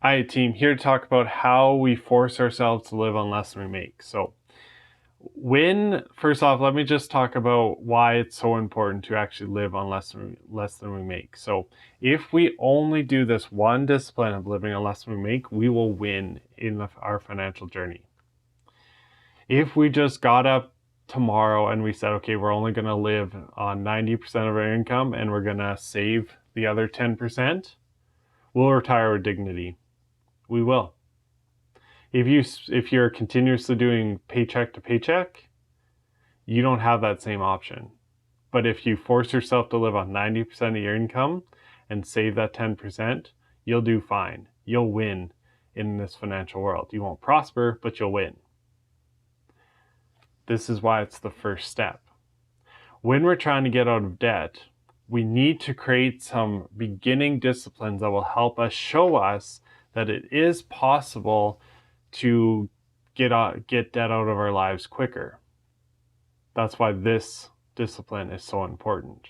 Hi, team. Here to talk about how we force ourselves to live on less than we make. First off, let me just talk about why it's so important to actually live on less than we make. So, if we only do this one discipline of living on less than we make, we will win in our financial journey. If we just got up tomorrow and we said, okay, we're only going to live on 90% of our income and we're going to save the other 10%, we'll retire with dignity. We will. If you're continuously doing paycheck to paycheck, you don't have that same option. But if you force yourself to live on 90% of your income and save that 10%, you'll do fine. You'll win in this financial world. You won't prosper, but you'll win. This is why it's the first step. When we're trying to get out of debt, we need to create some beginning disciplines that will help us show us that it is possible to get debt out of our lives quicker. That's why this discipline is so important.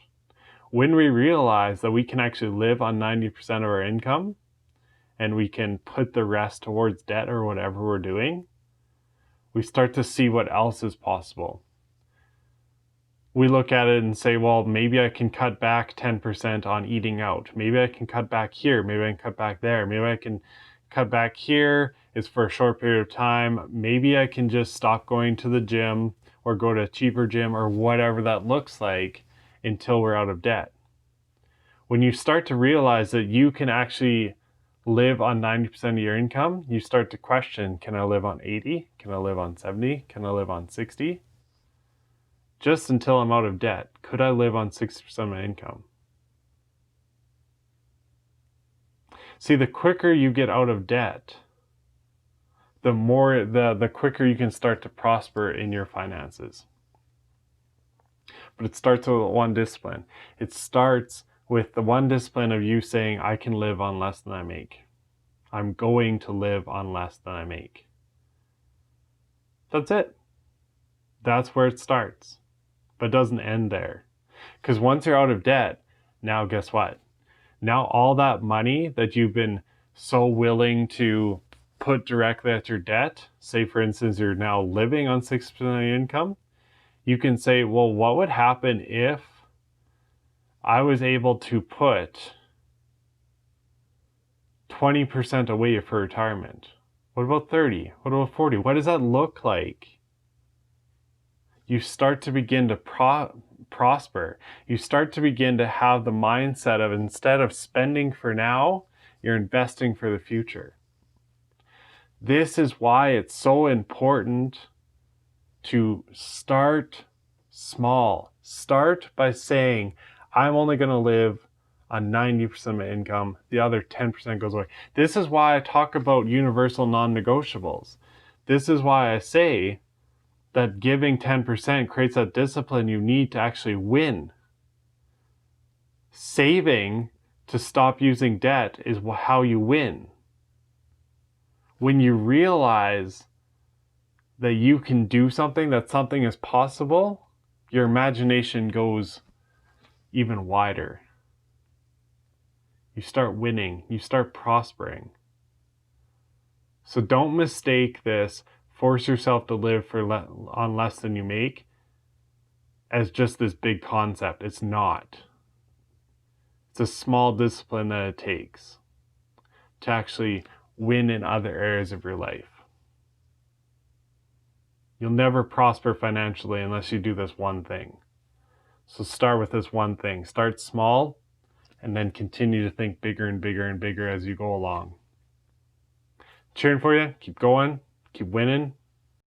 When we realize that we can actually live on 90% of our income and we can put the rest towards debt or whatever we're doing, we start to see what else is possible. We look at it and say, well, maybe I can cut back 10% on eating out. Maybe I can cut back here. Maybe I can cut back there. Maybe I can cut back here. It's for a short period of time. Maybe I can just stop going to the gym or go to a cheaper gym or whatever that looks like until we're out of debt. When you start to realize that you can actually live on 90% of your income, you start to question, can I live on 80? Can I live on 70? Can I live on 60? Just until I'm out of debt, could I live on 60% of my income? See, the quicker you get out of debt, the quicker you can start to prosper in your finances. But it starts with one discipline. It starts with the one discipline of you saying, I can live on less than I make. I'm going to live on less than I make. That's it. That's where it starts. But it doesn't end there. Because once you're out of debt, now guess what? Now all that money that you've been so willing to put directly at your debt, say for instance you're now living on 6% of your income, you can say, well, what would happen if I was able to put 20% away for retirement? What about 30? What about 40? What does that look like? You start to begin to prosper. You start to begin to have the mindset of, instead of spending for now, you're investing for the future. This is why it's so important to start small. Start by saying, I'm only going to live on 90% of my income. The other 10% goes away. This is why I talk about universal non-negotiables. This is why I say that giving 10% creates that discipline you need to actually win. Saving to stop using debt is how you win. When you realize that you can do something, that something is possible, your imagination goes even wider. You start winning, you start prospering. So don't mistake this force yourself to live on less than you make as just this big concept. It's not. It's a small discipline that it takes to actually win in other areas of your life. You'll never prosper financially unless you do this one thing. So start with this one thing. Start small and then continue to think bigger and bigger and bigger as you go along. Cheering for you. Keep going. Keep winning.